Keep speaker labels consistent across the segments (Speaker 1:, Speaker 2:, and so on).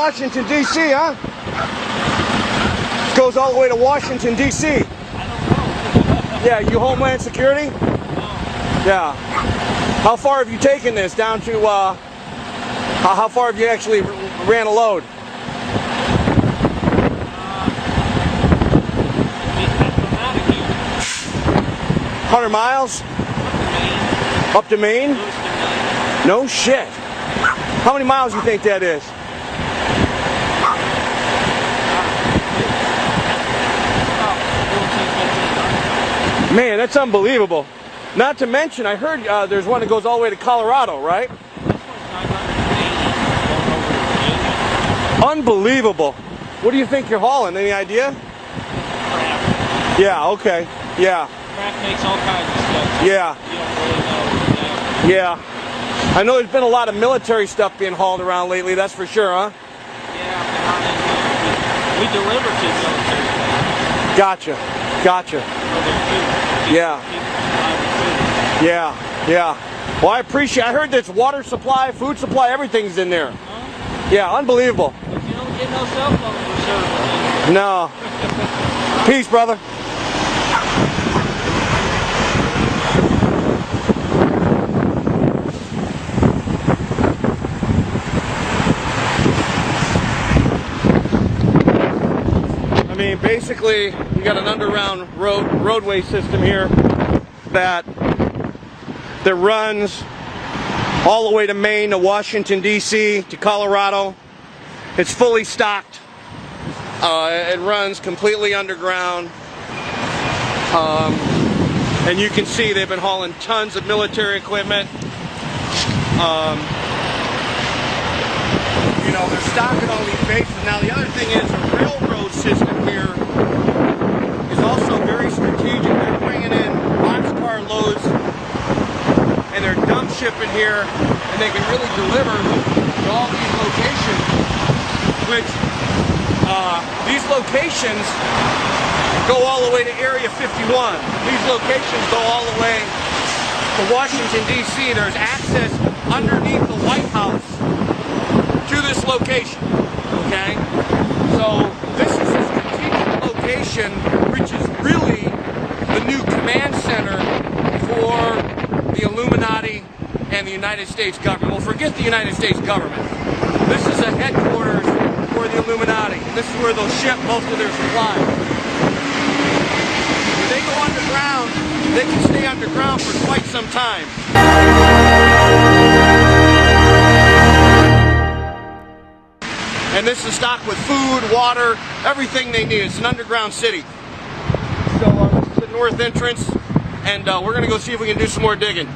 Speaker 1: Washington, D.C., huh? Goes all the way to Washington, D.C.
Speaker 2: I don't know.
Speaker 1: Yeah, you Homeland Security?
Speaker 2: No.
Speaker 1: Yeah. How far have you taken this down to, how far have you actually ran a load?
Speaker 2: I'm out of here.
Speaker 1: 100 miles? Up to Maine?
Speaker 2: Close to Maine.
Speaker 1: No shit. How many miles do you think that is? Man, that's unbelievable. Not to mention, I heard there's one that goes all the way to Colorado, right?
Speaker 2: This one's 980 going over to Virginia.
Speaker 1: Unbelievable. What do you think you're hauling? Any idea?
Speaker 2: Crap.
Speaker 1: Yeah, okay. Yeah.
Speaker 2: Crap makes all kinds of stuff.
Speaker 1: Yeah.
Speaker 2: You don't really know.
Speaker 1: Yeah. I know there's been a lot of military stuff being hauled around lately, that's for sure, huh?
Speaker 2: Yeah, we deliver to military.
Speaker 1: Gotcha. Gotcha. Yeah. Yeah. Yeah. Well, I appreciate. I heard there's water supply, food supply, everything's in there.
Speaker 2: Huh?
Speaker 1: Yeah, unbelievable.
Speaker 2: But you don't get no cell phone service.
Speaker 1: No. Peace, brother. I mean, basically, you got an underground roadway system here that runs all the way to Maine, to Washington, D.C., to Colorado. It's fully stocked. It runs completely underground. And you can see they've been hauling tons of military equipment. You know, they're stocking all these bases. Now, the other thing is the railroad system here is also very strategic. They're bringing in boxcar loads and they're dump shipping here, and they can really deliver to all these locations, which these locations go all the way to Area 51. These locations go all the way to Washington, D.C. There's access underneath the White House to this location, okay? So this is a strategic location, which is really the new command center for the Illuminati and the United States government. Well, forget the United States government. This is a headquarters for the Illuminati. This is where they'll ship most of their supplies. When they go underground, they can stay underground for quite some time. And this is stocked with food, water, everything they need. It's an underground city. So this is the north entrance, and we're going to go see if we can do some more digging.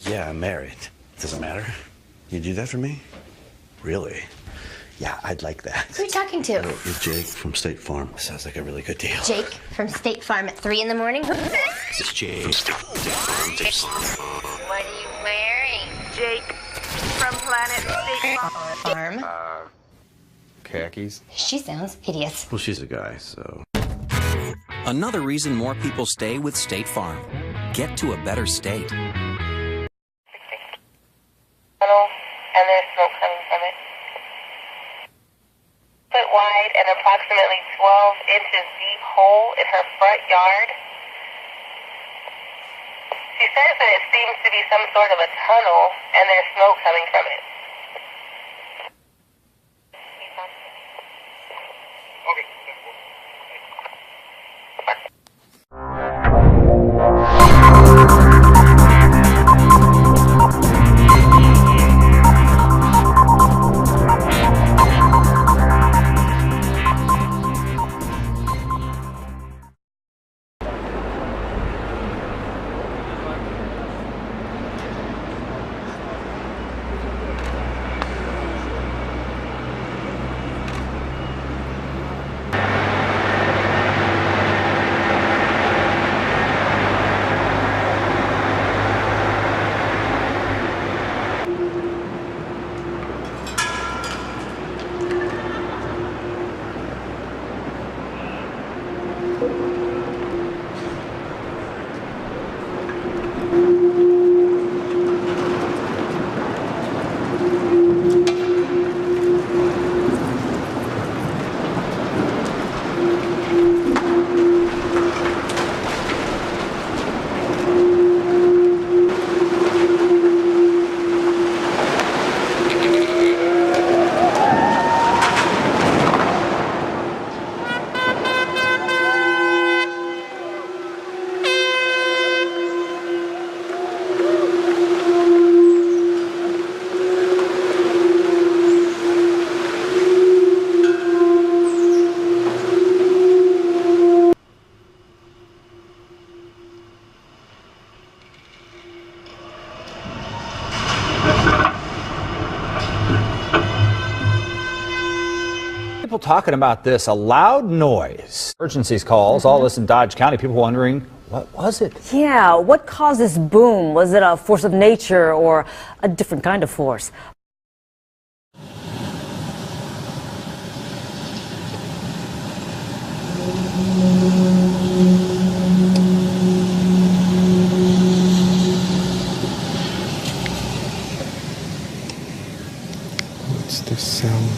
Speaker 3: Yeah, I'm married. Doesn't matter. You do that for me? Really? Yeah, I'd like that.
Speaker 4: Who are you talking to?
Speaker 3: Oh, it's Jake from State Farm. Sounds like a really good deal.
Speaker 4: Jake from State Farm at 3 in the morning?
Speaker 3: This is Jake.
Speaker 4: What are you wearing?
Speaker 5: Jake from Planet State
Speaker 4: Farm.
Speaker 3: Khakis?
Speaker 4: She sounds hideous.
Speaker 3: Well, she's a guy, so...
Speaker 6: Another reason more people stay with State Farm. Get to a better state.
Speaker 7: And there's smoke coming from it. Foot wide and approximately 12 inches deep hole in her front yard. She says that it seems to be some sort of a tunnel and there's smoke coming from it.
Speaker 1: Okay.
Speaker 8: People talking about this, a loud noise. Emergencies calls, all this in Dodge County. People wondering, what was it?
Speaker 9: Yeah, what caused this boom? Was it a force of nature or a different kind of force?
Speaker 10: What's the sound?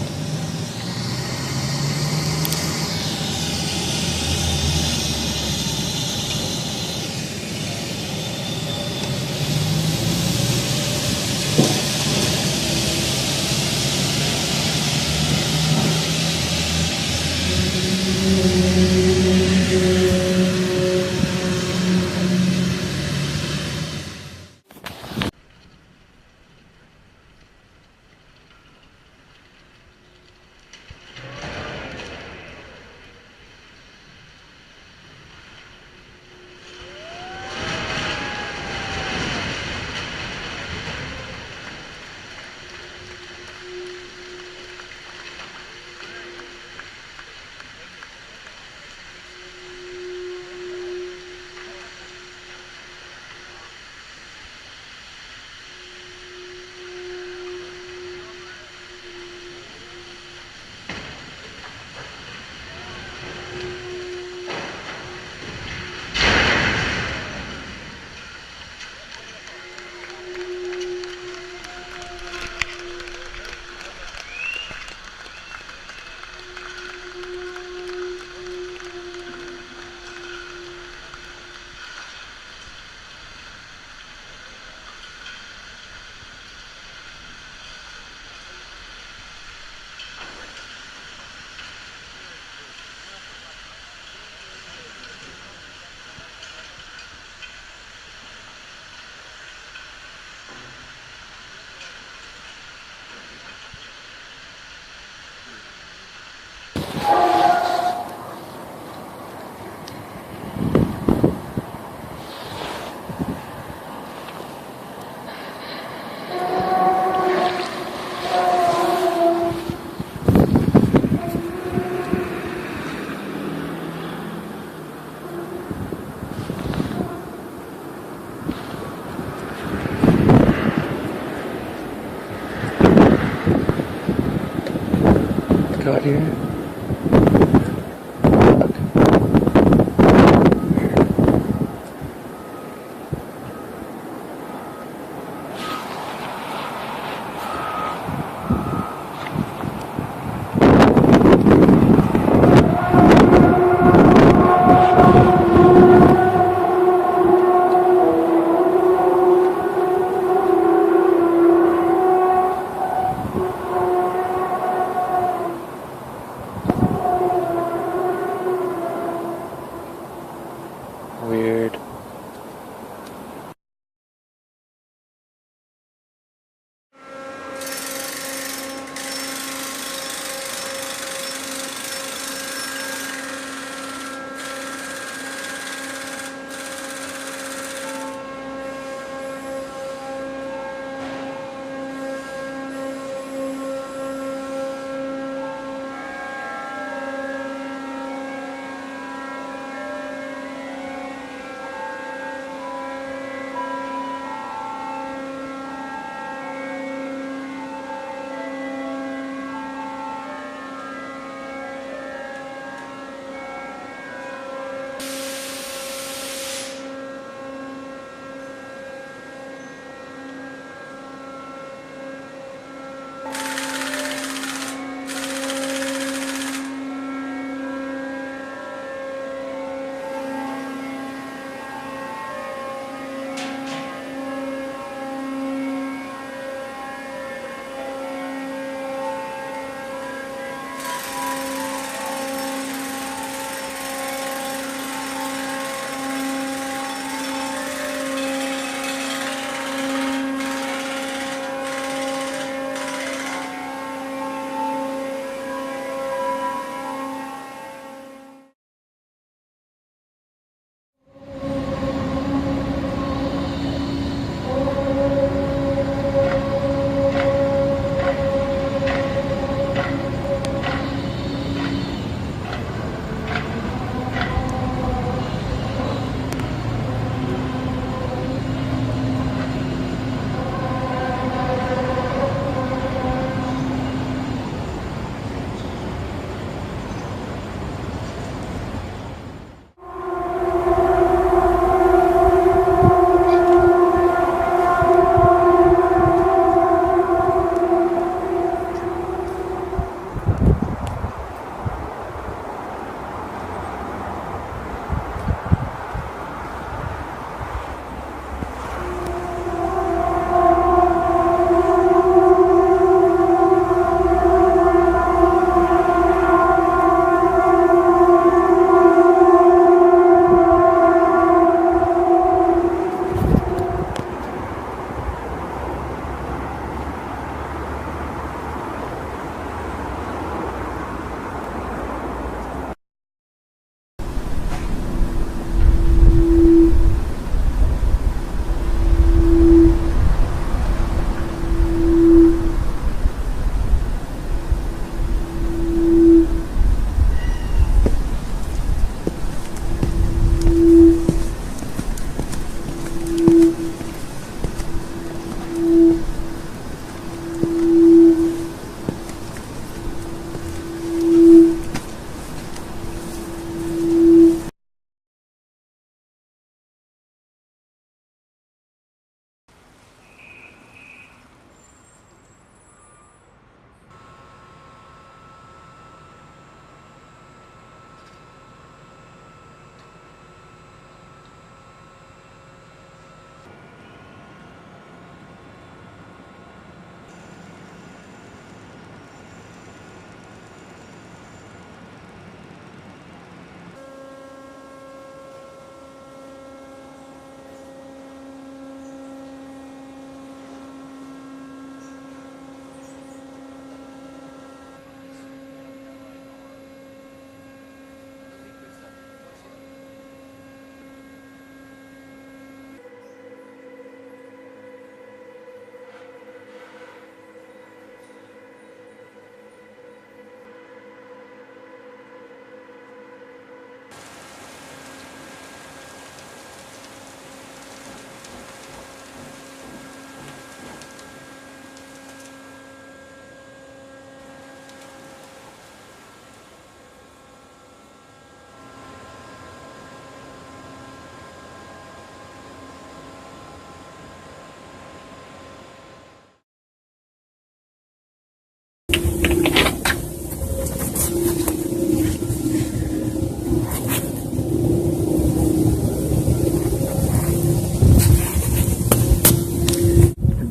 Speaker 10: got here?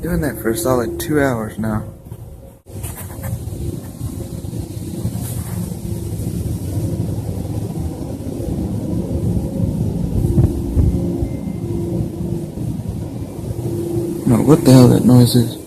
Speaker 10: Doing that for a solid 2 hours now. No, what the hell that noise is?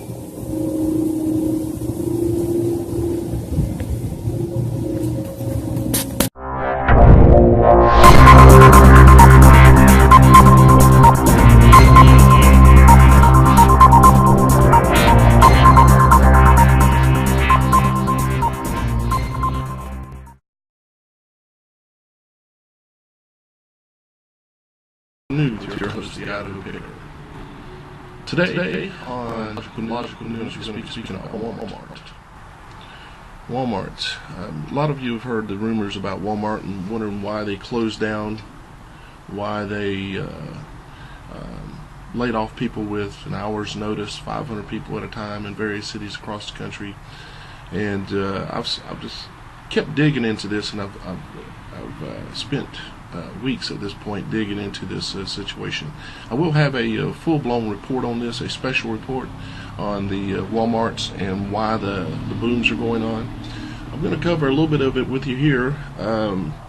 Speaker 11: News with your host, the Picker. Today on Logical News, we're going to be speaking about Walmart. Walmart. A lot of you have heard the rumors about Walmart and wondering why they closed down, why they laid off people with an hour's notice, 500 people at a time in various cities across the country. And I've just kept digging into this, and I've spent weeks at this point digging into this situation. I will have a full-blown report on this, a special report on the Walmarts and why the booms are going on. I'm going to cover a little bit of it with you here,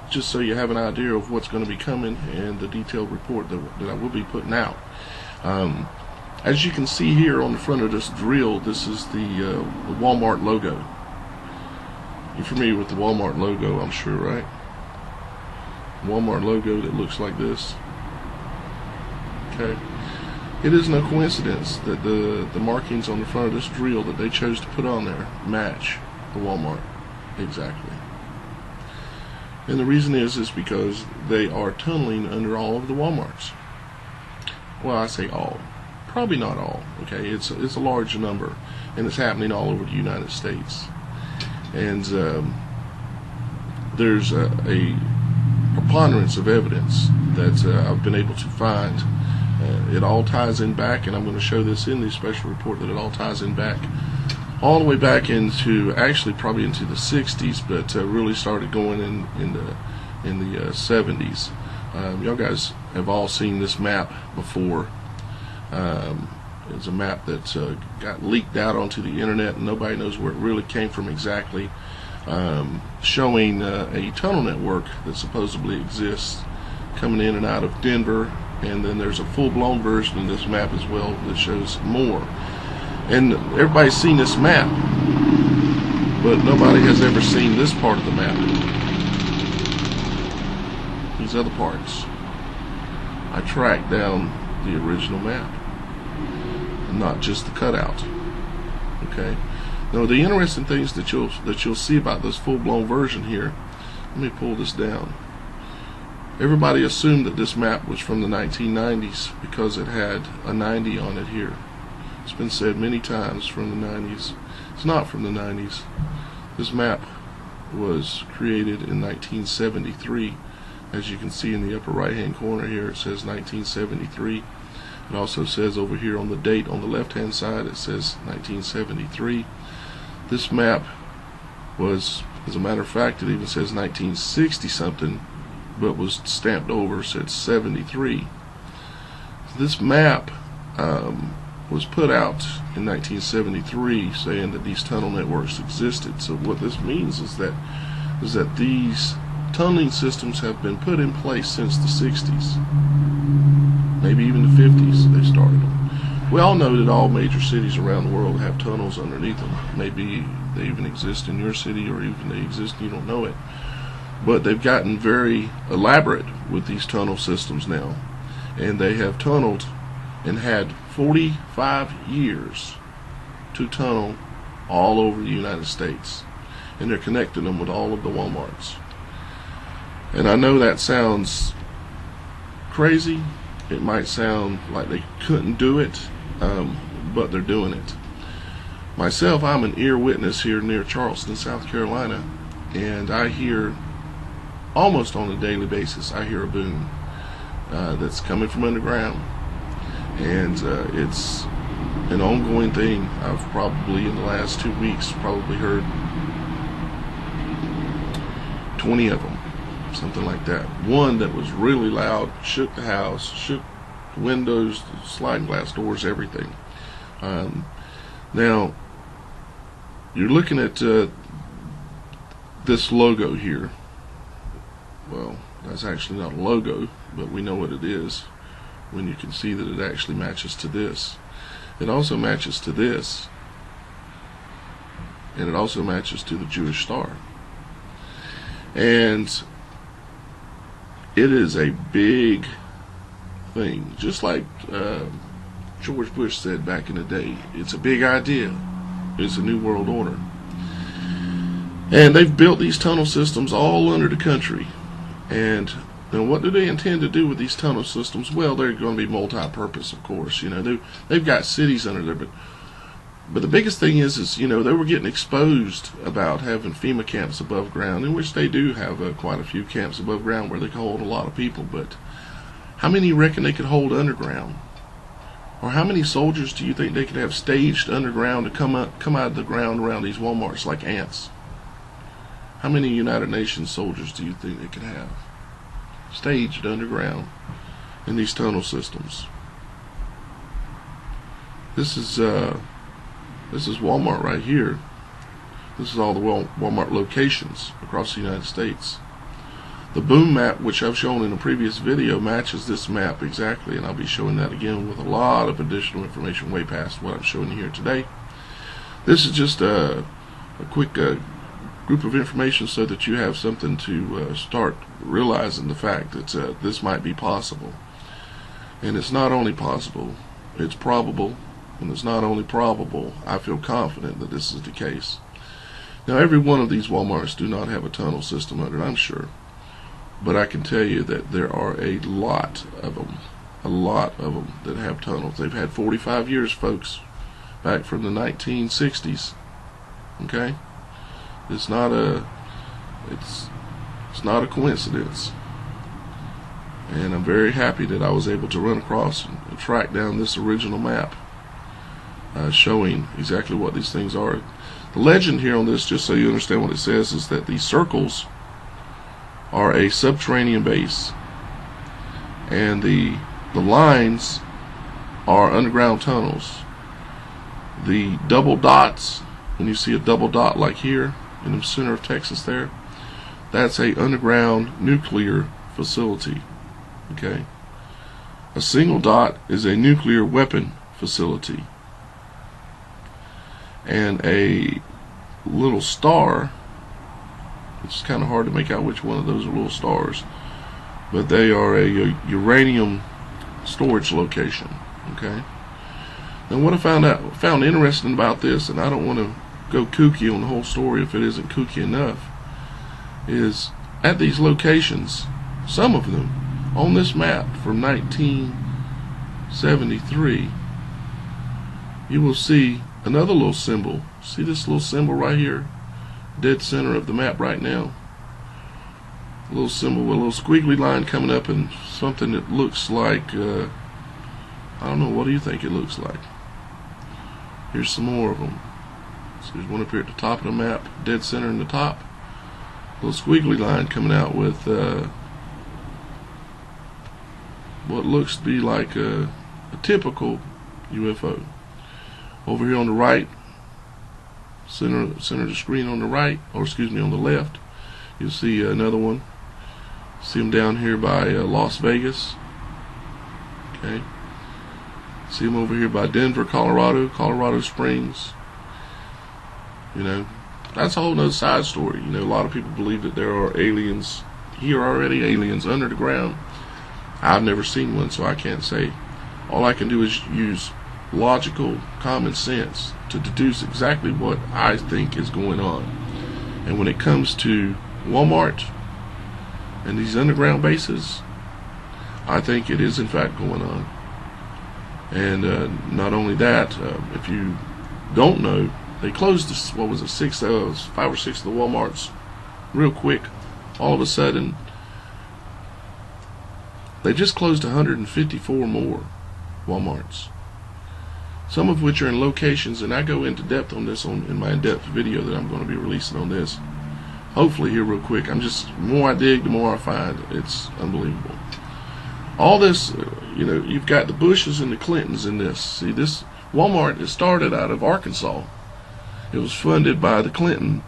Speaker 11: just so you have an idea of what's going to be coming and the detailed report that I will be putting out. As you can see here on the front of this drill, this is the Walmart logo. You're familiar with the Walmart logo, I'm sure, right? Walmart logo that looks like this. Okay. It is no coincidence that the markings on the front of this drill that they chose to put on there match the Walmart exactly. And the reason is because they are tunneling under all of the Walmarts. Well, I say all. Probably not all. Okay, it's a large number, and it's happening all over the United States. And there's a preponderance of evidence that I've been able to find. It all ties in back, and I'm going to show this in the special report, that it all ties in back all the way back into, actually probably into the 60s, but really started going in the 70s. Y'all guys have all seen this map before. It's a map that got leaked out onto the internet, and nobody knows where it really came from exactly. Showing a tunnel network that supposedly exists coming in and out of Denver, and then there's a full-blown version of this map as well that shows more. And everybody's seen this map, but nobody has ever seen this part of the map. These other parts. I tracked down the original map, and not just the cutout. Okay. Now, the interesting things that you'll see about this full-blown version here, let me pull this down. Everybody assumed that this map was from the 1990s because it had a 90 on it here. It's been said many times from the 90s. It's not from the 90s. This map was created in 1973. As you can see in the upper right-hand corner here, it says 1973. It also says over here on the date on the left-hand side, it says 1973. This map was, as a matter of fact, it even says 1960 something, but was stamped over, said 73. This map was put out in 1973 saying that these tunnel networks existed. So what this means is that these tunneling systems have been put in place since the 60s, maybe even the 50s they started them. We all know that all major cities around the world have tunnels underneath them. Maybe they even exist in your city, or even they exist and you don't know it. But they've gotten very elaborate with these tunnel systems now. And they have tunneled and had 45 years to tunnel all over the United States. And they're connecting them with all of the Walmarts. And I know that sounds crazy. It might sound like they couldn't do it, but they're doing it. Myself, I'm an ear witness here near Charleston, South Carolina, and I hear, almost on a daily basis, I hear a boom that's coming from underground. And it's an ongoing thing. I've probably, in the last 2 weeks, probably heard 20 of them. Something like that. One that was really loud, shook the house, shook the windows, the sliding glass doors, everything. Now, you're looking at this logo here. Well, that's actually not a logo, but we know what it is when you can see that it actually matches to this. It also matches to this, and it also matches to the Jewish star. And it is a big thing, just like George Bush said back in the day. It's a big idea. It's a new world order. And they've built these tunnel systems all under the country. And what do they intend to do with these tunnel systems? Well, they're going to be multi-purpose, of course. You know, they've got cities under there, but the biggest thing is they were getting exposed about having FEMA camps above ground, in which they do have quite a few camps above ground where they can hold a lot of people. But how many you reckon they could hold underground? Or how many soldiers do you think they could have staged underground to come out of the ground around these Walmarts like ants? How many United Nations soldiers do you think they could have staged underground in these tunnel systems? This is Walmart right here. This is all the Walmart locations across the United States. The boom map, which I've shown in a previous video, matches this map exactly, and I'll be showing that again with a lot of additional information way past what I'm showing you here today. This is just a quick group of information so that you have something to start realizing the fact that this might be possible. And it's not only possible, it's probable. And it's not only probable, I feel confident that this is the case. Now, every one of these Walmarts do not have a tunnel system under it, I'm sure. But I can tell you that there are a lot of them that have tunnels. They've had 45 years, folks, back from the 1960s. Okay? It's not a coincidence. And I'm very happy that I was able to run across and track down this original map showing exactly what these things are. The legend here on this, just so you understand what it says, is that these circles are a subterranean base, and the lines are underground tunnels. The double dots, when you see a double dot like here in the center of Texas there, that's a underground nuclear facility. Okay? A single dot is a nuclear weapon facility. And a little star, it's kind of hard to make out which one of those are little stars, but they are a uranium storage location. Okay? Now, what I found interesting about this, and I don't want to go kooky on the whole story if it isn't kooky enough, is at these locations, some of them on this map from 1973, you will see another little symbol. See this little symbol right here, dead center of the map right now? A little symbol with a little squiggly line coming up and something that looks like I don't know, what do you think it looks like? Here's some more of them. So there's one up here at the top of the map, dead center in the top. A little squiggly line coming out with what looks to be like a typical UFO. Over here on the right, center of the screen on the right, or excuse me, on the left, you'll see another one. See them down here by Las Vegas. Okay. See them over here by Denver, Colorado Springs. You know, that's a whole nother side story. You know, a lot of people believe that there are aliens here already, aliens under the ground. I've never seen one, so I can't say. All I can do is use logical common sense to deduce exactly what I think is going on. And when it comes to Walmart and these underground bases, I think it is in fact going on. And not only that, if you don't know, they closed this, what was it, 5 or 6 of the Walmarts real quick. All of a sudden, they just closed 154 more Walmarts, some of which are in locations, and I go into depth on this in my in-depth video that I'm going to be releasing on this, hopefully here real quick. I'm just, the more I dig, the more I find. It's unbelievable. All this, you know, you've got the Bushes and the Clintons in this. See, this Walmart, it started out of Arkansas. It was funded by the Clinton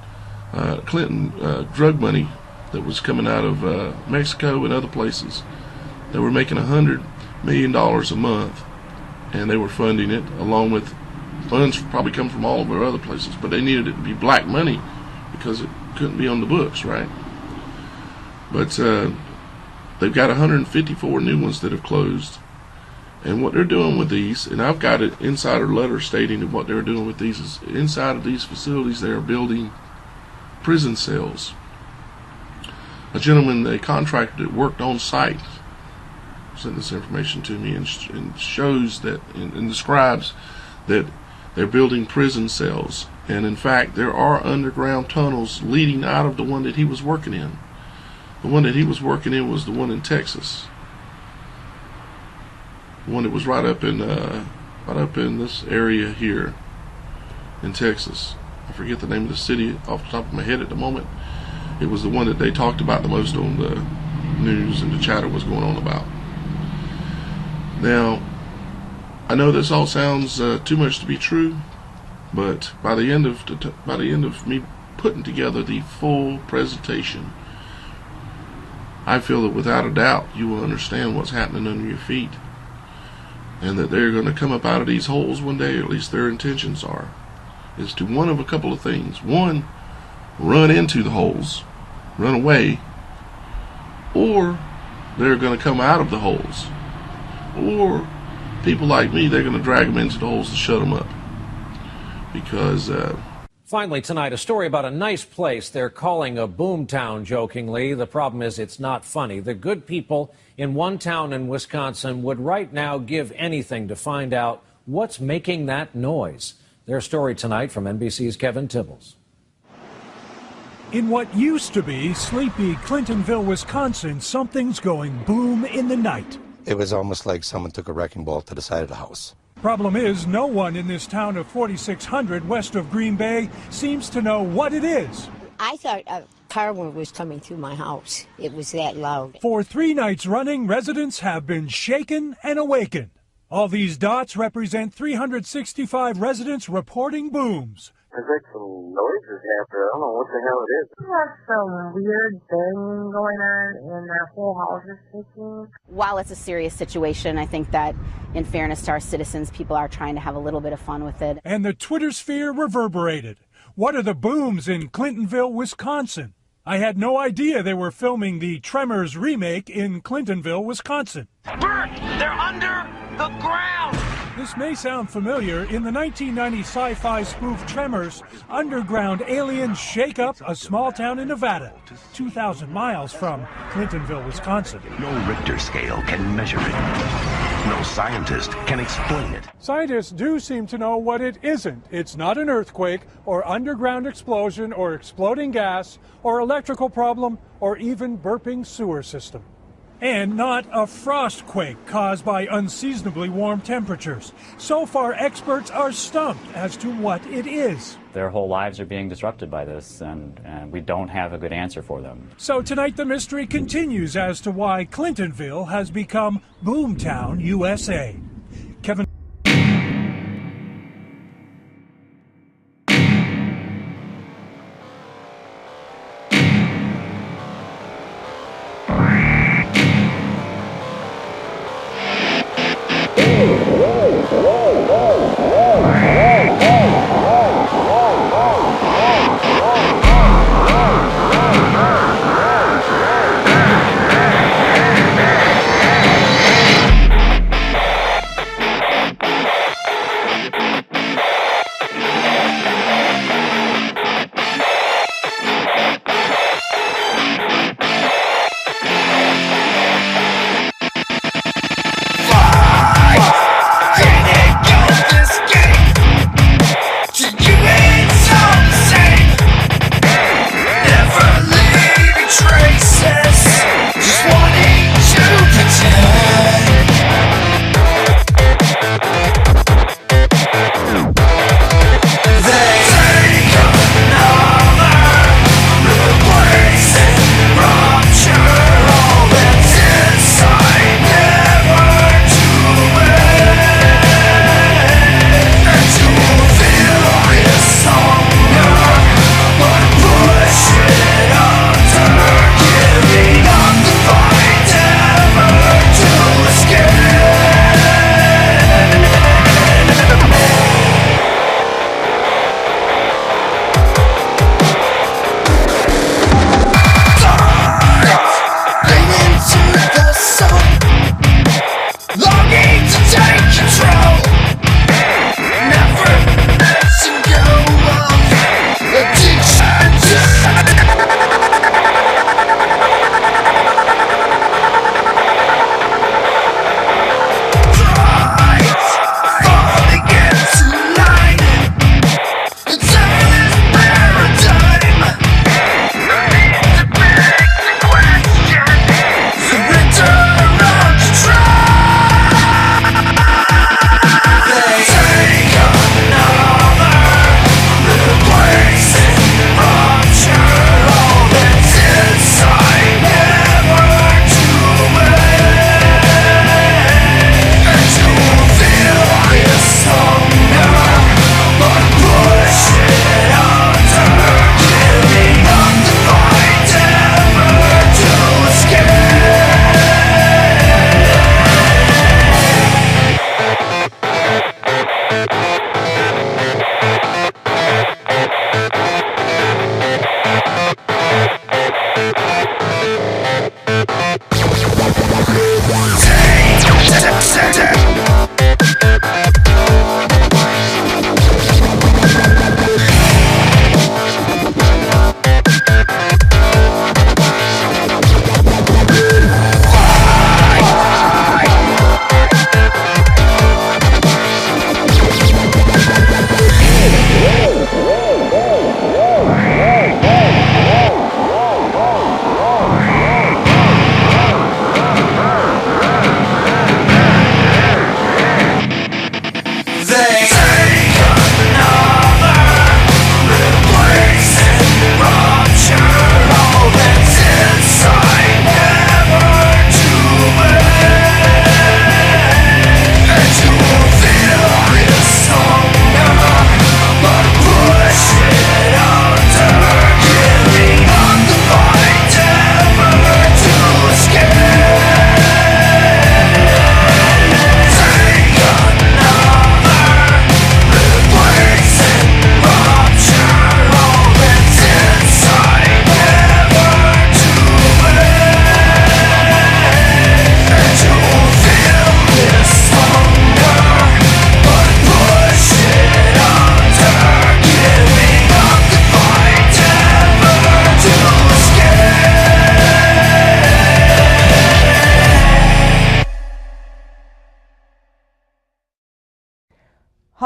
Speaker 11: drug money that was coming out of Mexico and other places. They were making $100 million a month, and they were funding it, along with funds probably come from all of our other places, but they needed it to be black money because it couldn't be on the books, right? But they've got 154 new ones that have closed. And what they're doing with these, and I've got an insider letter stating that what they're doing with these is, inside of these facilities, they are building prison cells. A gentleman they contracted that worked on site sent this information to me and shows that and describes that they're building prison cells. And in fact, there are underground tunnels leading out of the one that he was working in. The one that he was working in was the one in Texas. The one that was right up in this area here in Texas. I forget the name of the city off the top of my head at the moment. It was the one that they talked about the most on the news and the chatter was going on about. Now, I know this all sounds too much to be true, but by the end of me putting together the full presentation, I feel that without a doubt you will understand what's happening under your feet, and that they're going to come up out of these holes one day, or at least their intentions are, is to one of a couple of things. One, run into the holes, run away, or they're going to come out of the holes, or people like me, they're going to drag them into the holes and shut them up. Because
Speaker 12: finally tonight, a story about a nice place they're calling a boom town, jokingly. The problem is it's not funny. The good people in one town in Wisconsin would right now give anything to find out what's making that noise. Their story tonight from NBC's Kevin Tibbles.
Speaker 13: In what used to be sleepy Clintonville, Wisconsin, something's going boom in the night.
Speaker 14: It was almost like someone took a wrecking ball to the side of the house.
Speaker 13: Problem is, no one in this town of 4,600 west of Green Bay seems to know what it is.
Speaker 15: I thought a car was coming through my house. It was that loud.
Speaker 13: For 3 nights running, residents have been shaken and awakened. All these dots represent 365 residents reporting booms.
Speaker 16: There's like some noises after. I don't know what the hell it is.
Speaker 17: There's some weird banging going on, and that whole house is shaking.
Speaker 18: While it's a serious situation, I think that in fairness to our citizens, people are trying to have a little bit of fun with it.
Speaker 13: And the Twitter sphere reverberated. What are the booms in Clintonville, Wisconsin? I had no idea they were filming the Tremors remake in Clintonville, Wisconsin.
Speaker 19: Bert, they're under the ground!
Speaker 13: This may sound familiar. In the 1990 sci-fi spoof Tremors, underground aliens shake up a small town in Nevada, 2,000 miles from Clintonville, Wisconsin.
Speaker 20: No Richter scale can measure it. No scientist can explain it.
Speaker 13: Scientists do seem to know what it isn't. It's not an earthquake, or underground explosion, or exploding gas, or electrical problem, or even burping sewer system. And not a frost quake caused by unseasonably warm temperatures. So far, experts are stumped as to what it is.
Speaker 21: Their whole lives are being disrupted by this, and we don't have a good answer for them.
Speaker 13: So tonight the mystery continues as to why Clintonville has become Boomtown, USA. Kevin.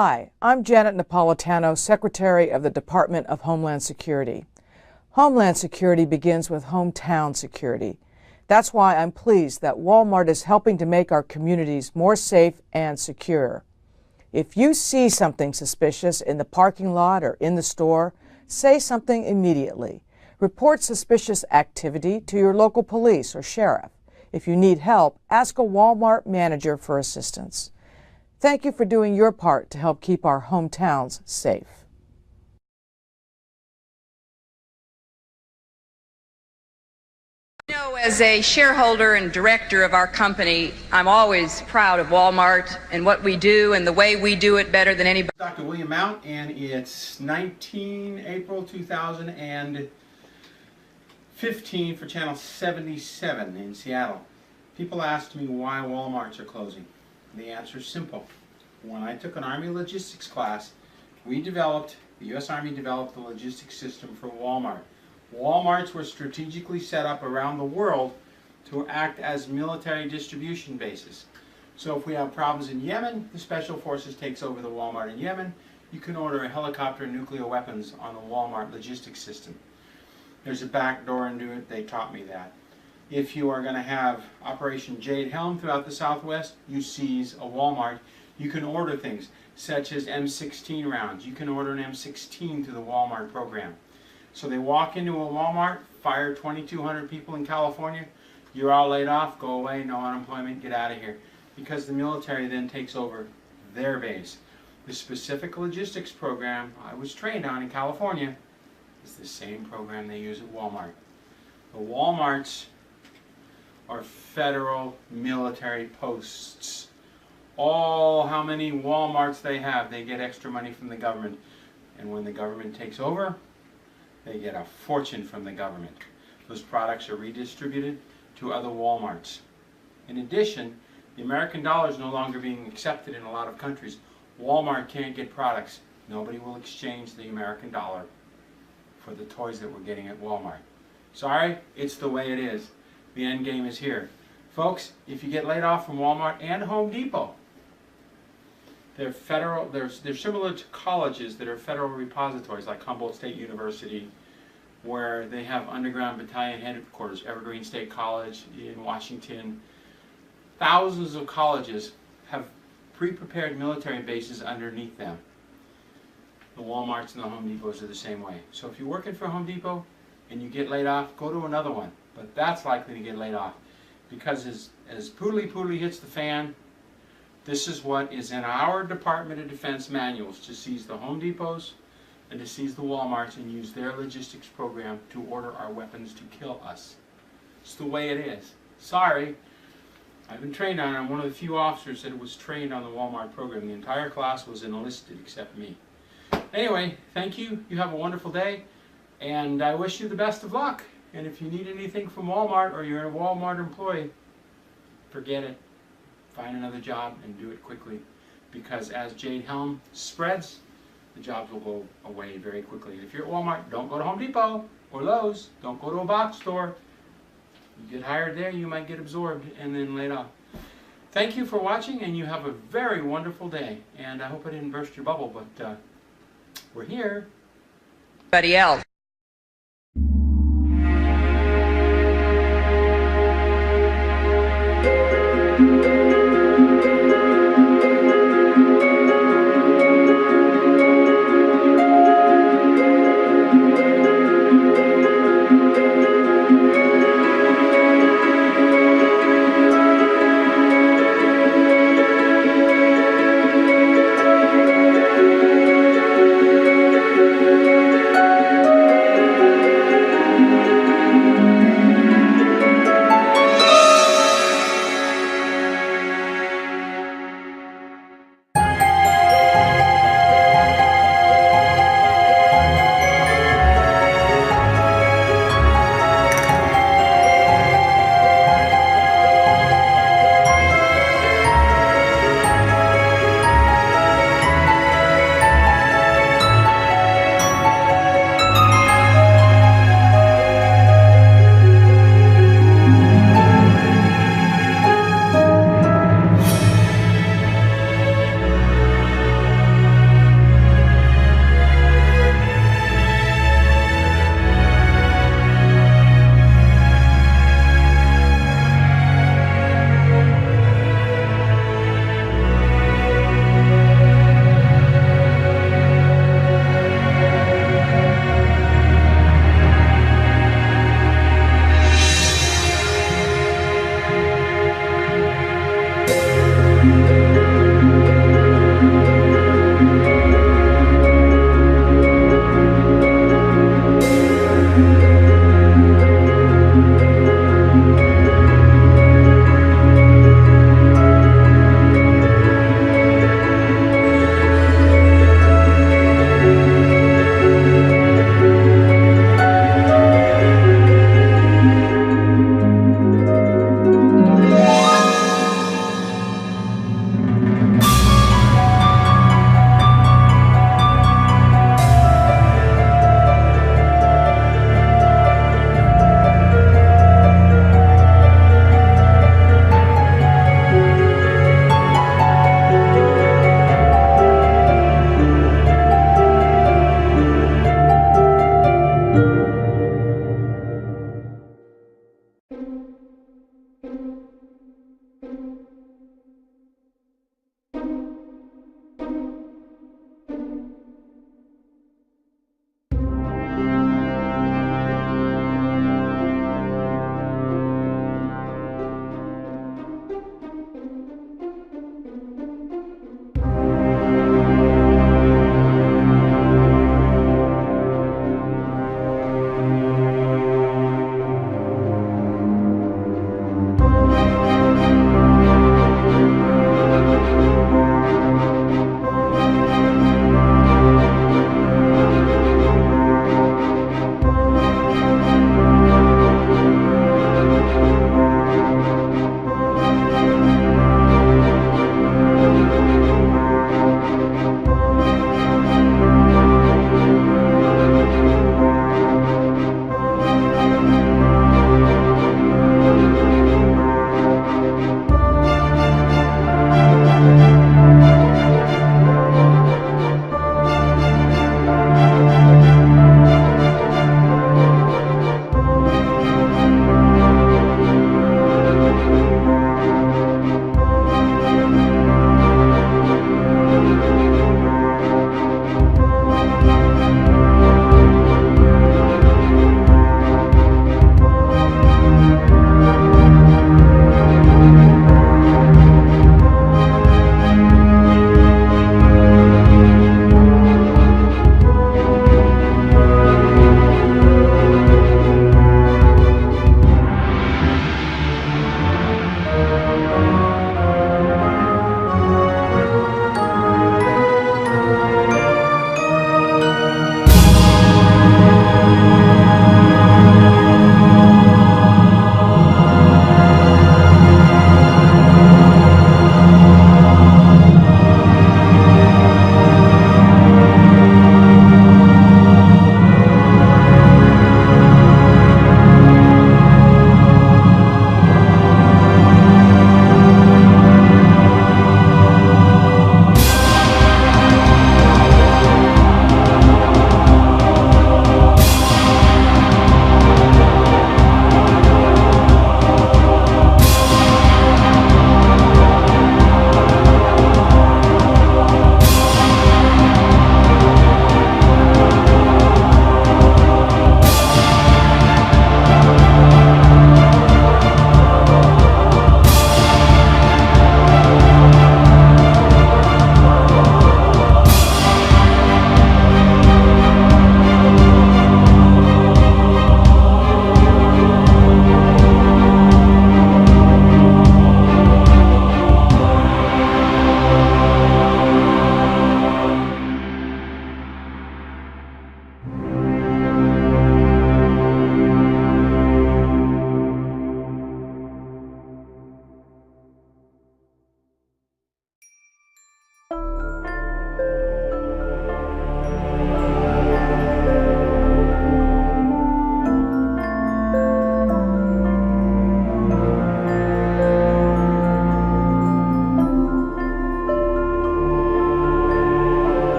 Speaker 2: Hi, I'm Janet Napolitano, Secretary of the Department of Homeland Security. Homeland Security begins with hometown security. That's why I'm pleased that Walmart is helping to make our communities more safe and secure. If you see something suspicious in the parking lot or in the store, say something immediately. Report suspicious activity to your local police or sheriff. If you need help, ask a Walmart manager for assistance. Thank you for doing your part to help keep our hometowns safe.
Speaker 22: You know, as a shareholder and director of our company, I'm always proud of Walmart and what we do and the way we do it better than anybody.
Speaker 1: Dr. William Mount, and it's 19 April 2015 for Channel 77 in Seattle. People asked me why Walmarts are closing. The answer is simple. When I took an Army logistics class, the U.S. Army developed the logistics system for Walmart. Walmarts were strategically set up around the world to act as military distribution bases. So if we have problems in Yemen, the Special Forces takes over the Walmart in Yemen. You can order a helicopter and nuclear weapons on the Walmart logistics system. There's a back door into it. They taught me that. If you are going to have Operation Jade Helm throughout the Southwest, you seize a Walmart. You can order things such as M16 rounds. You can order an M16 through the Walmart program. So they walk into a Walmart, fire 2,200 people in California. You're all laid off, go away, no unemployment, get out of here. Because the military then takes over their base. The specific logistics program I was trained on in California is the same program they use at Walmart. The Walmarts are federal military posts. How many Walmarts they have, they get extra money from the government. And when the government takes over, they get a fortune from the government. Those products are redistributed to other Walmarts. In addition, the American dollar is no longer being accepted in a lot of countries. Walmart can't get products. Nobody will exchange the American dollar for the toys that we're getting at Walmart. Sorry, it's the way it is. The end game is here. Folks, if you get laid off from Walmart and Home Depot, they're similar to colleges that are federal repositories like Humboldt State University, where they have underground battalion headquarters, Evergreen State College in Washington. Thousands of colleges have pre-prepared military bases underneath them. The Walmarts and the Home Depots are the same way. So if you're working for Home Depot and you get laid off, go to another one. But that's likely to get laid off because as poodly hits the fan, this is what is in our Department of Defense manuals, to seize the Home Depots and to seize the Walmarts and use their logistics program to order our weapons to kill us. It's the way it is. Sorry. I've been trained on it. I'm one of the few officers that was trained on the Walmart program. The entire class was enlisted except me. Anyway, thank you. You have a wonderful day. And I wish you the best of luck. And if you need anything from Walmart or you're a Walmart employee, forget it. Find another job and do it quickly. Because as Jade Helm spreads, the jobs will go away very quickly. And if you're at Walmart, don't go to Home Depot or Lowe's. Don't go to a box store. You get hired there, you might get absorbed and then laid off. Thank you for watching, and you have a very wonderful day. And I hope I didn't burst your bubble, but we're here.
Speaker 22: Everybody else.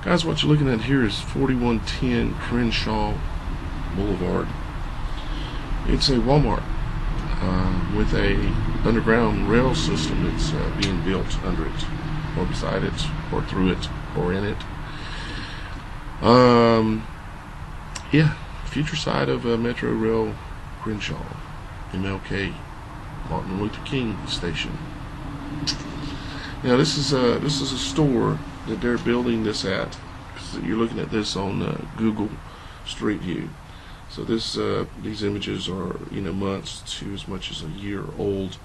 Speaker 11: Guys, what you're looking at here is 4110 Crenshaw Boulevard. It's a Walmart with a underground rail system that's being built under it, or beside it, or through it, or in it. Yeah, future site of Metro Rail Crenshaw, MLK, Martin Luther King Station. Now this is a store that they're building this at. You're looking at this on Google Street View. So this these images are months to as much as a year old,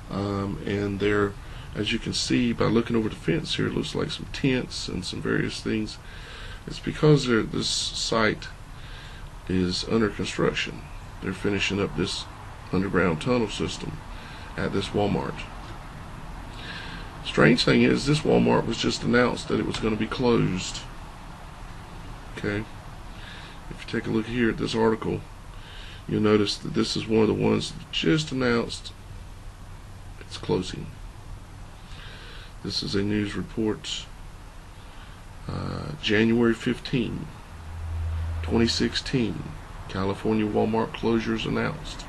Speaker 11: and they're, as you can see by looking over the fence here, it looks like some tents and some various things. It's because this site is under construction. They're finishing up this underground tunnel system at this Walmart. Strange thing is, this Walmart was just announced that it was going to be closed. Okay, if you take a look here at this article, you'll notice that this is one of the ones that just announced it's closing. This is a news report, January 15, 2016, California Walmart closures announced.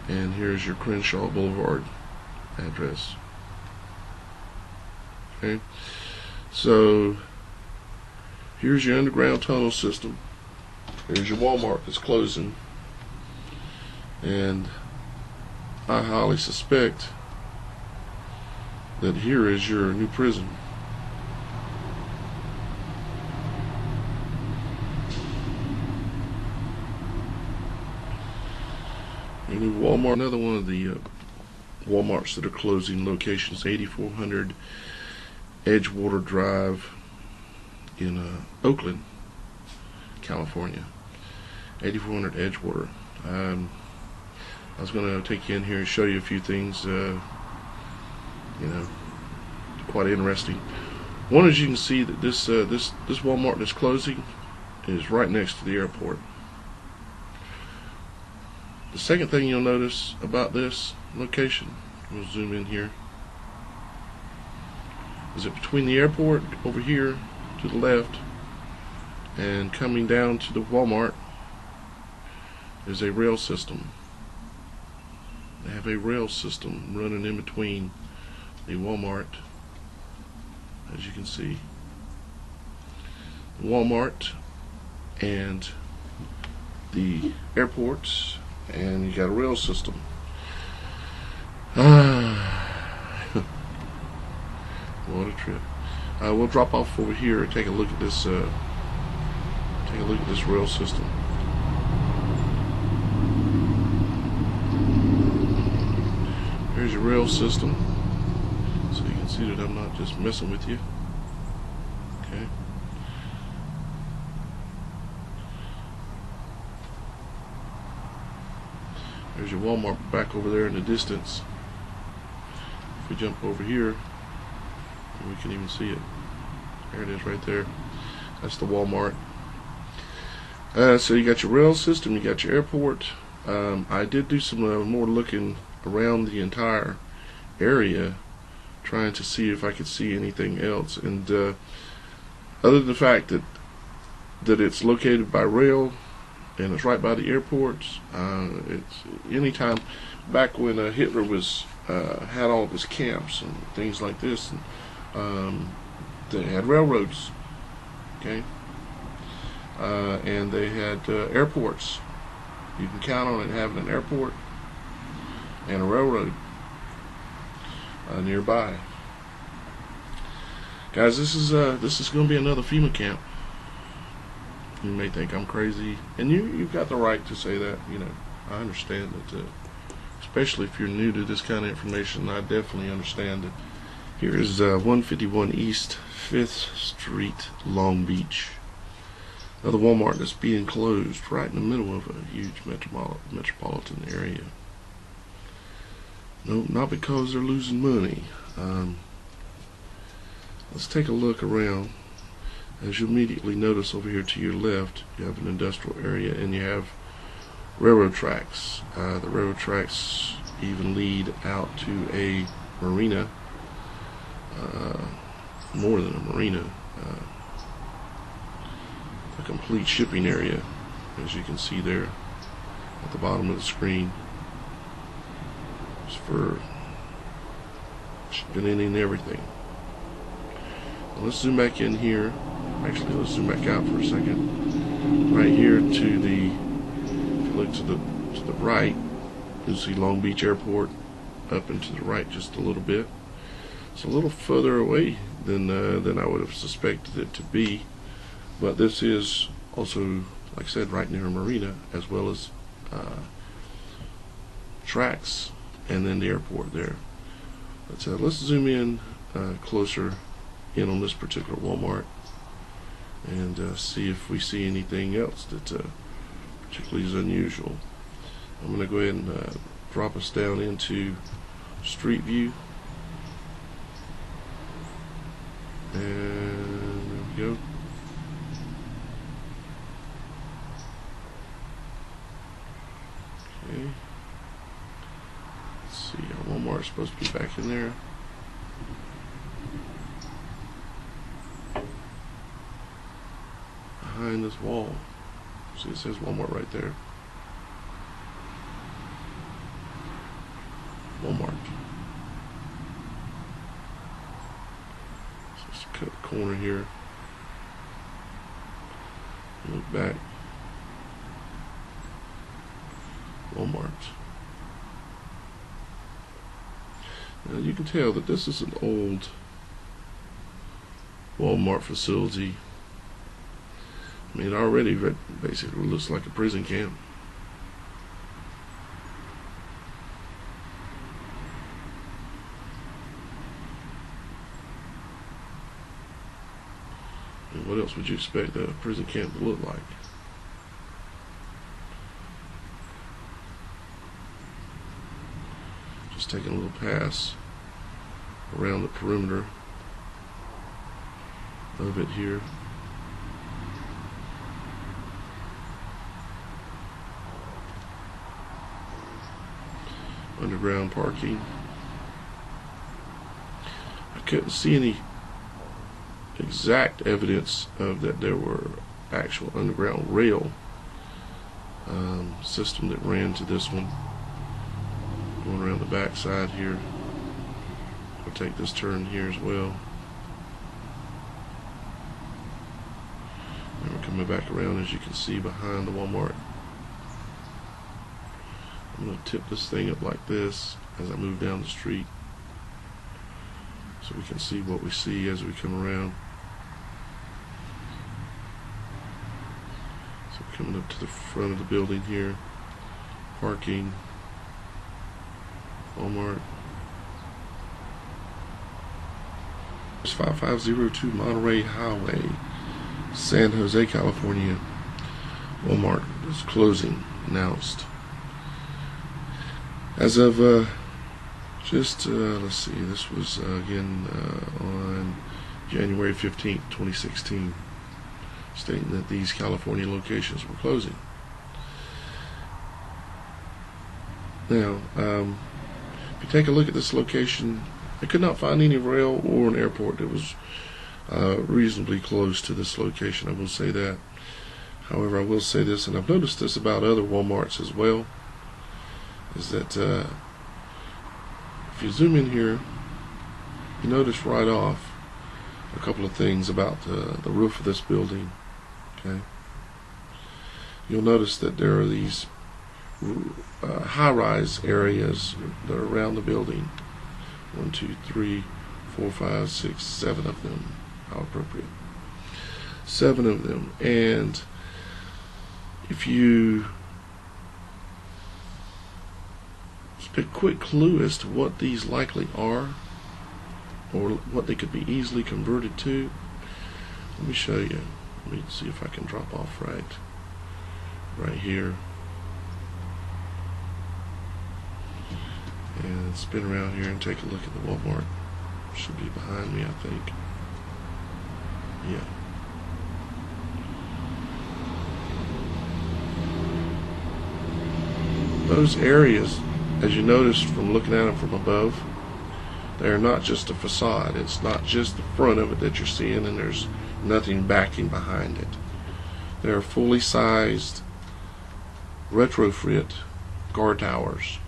Speaker 11: And here's your Crenshaw Boulevard address. Okay, so here's your underground tunnel system. Here's your Walmart that's closing, and I highly suspect that here is your new prison. Your new Walmart, another one of the Walmarts that are closing locations, 8400 Edgewater Drive in Oakland, California. 8400 Edgewater. I was going to take you in here and show you a few things, quite interesting. One is, you can see that this Walmart that's closing is right next to the airport. The second thing you'll notice about this location, we'll zoom in here, is that between the airport over here to the left and coming down to the Walmart is a rail system. They have a rail system running in between the Walmart, as you can see, the Walmart and the airports, and you got a rail system. What a trip. We'll drop off over here and take a look at this rail system. Here's your rail system. see that I'm not just messing with you. Okay. There's your Walmart back over there in the distance. If we jump over here, we can even see it. There it is right there. That's the Walmart. So you got your rail system, you got your airport. I did do some more looking around the entire area, trying to see if I could see anything else. And other than the fact that it's located by rail and it's right by the airports, it's anytime back when Hitler was had all of his camps and things like this, and they had railroads, okay, and they had airports. You can count on it having an airport and a railroad nearby. Guys, this is going to be another FEMA camp. You may think I'm crazy, and you've got the right to say that. You know, I understand that, especially if you're new to this kind of information. I definitely understand it. Here is 151 East 5th Street, Long Beach. Another Walmart that's being closed right in the middle of a huge metropolitan area. No, not because they're losing money. Let's take a look around. As you immediately notice over here to your left, you have an industrial area and you have railroad tracks. The railroad tracks even lead out to a marina, more than a marina, a complete shipping area, as you can see there at the bottom of the screen. It's for shipping in and everything. Now let's zoom back in here. Actually, let's zoom back out for a second. Right here to the, if you look to the right, you'll see Long Beach Airport up and to the right just a little bit. It's a little further away than I would have suspected it to be, but this is also, like I said, right near a marina, as well as tracks, and then the airport there. Let's zoom in closer in on this particular Walmart and see if we see anything else that particularly is unusual. I'm going to go ahead and drop us down into Street View, and there we go. Okay. Let's see, our Walmart's supposed to be back in there. Behind this wall. See, it says Walmart right there. Walmart. So let's cut the corner here. Look back. Walmart. Now you can tell that this is an old Walmart facility. I mean, it already basically looks like a prison camp. And what else would you expect a prison camp to look like? Just taking a little pass around the perimeter of it here. Underground parking. I couldn't see any exact evidence of that there were actual underground rail system that ran to this one. Going around the back side here. I'll take this turn here as well. And we're coming back around, as you can see, behind the Walmart. I'm going to tip this thing up like this as I move down the street so we can see what we see as we come around. So we're coming up to the front of the building here. Parking. Walmart. It's 5502 Monterey Highway, San Jose, California. Walmart is closing, announced. As of let's see, this was again on January 15th, 2016, stating that these California locations were closing. Now, if you take a look at this location, I could not find any rail or an airport that was reasonably close to this location. I will say that. However, I will say this, and I've noticed this about other Walmarts as well, is that if you zoom in here, you notice right off a couple of things about the roof of this building. Okay, you'll notice that there are these high-rise areas that are around the building. 1, 2, 3, 4, 5, 6, 7 of them. How appropriate. 7 of them. And if you a quick clue as to what these likely are, or what they could be easily converted to, let me show you. Let me see if I can drop off right here and spin around here and take a look at the Walmart. Should be behind me, I think. Yeah. Those areas, as you notice from looking at them from above, they are not just a facade. It's not just the front of it that you're seeing and there's nothing backing behind it. They're fully sized retrofit guard towers.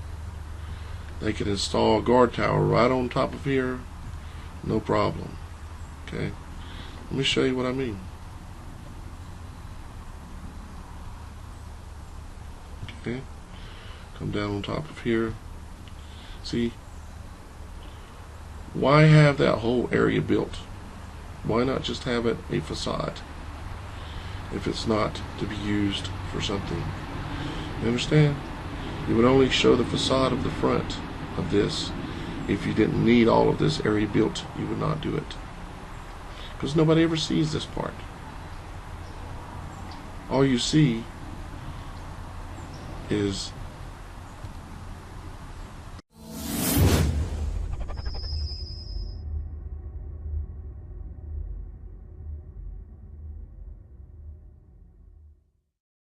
Speaker 11: They could install a guard tower right on top of here, no problem. Okay, let me show you what I mean. Okay, come down on top of here. See, why have that whole area built? Why not just have it a facade if it's not to be used for something? You understand? You would only show the facade of the front of this. If you didn't need all of this area built, you would not do it, because nobody ever sees this part. All you see is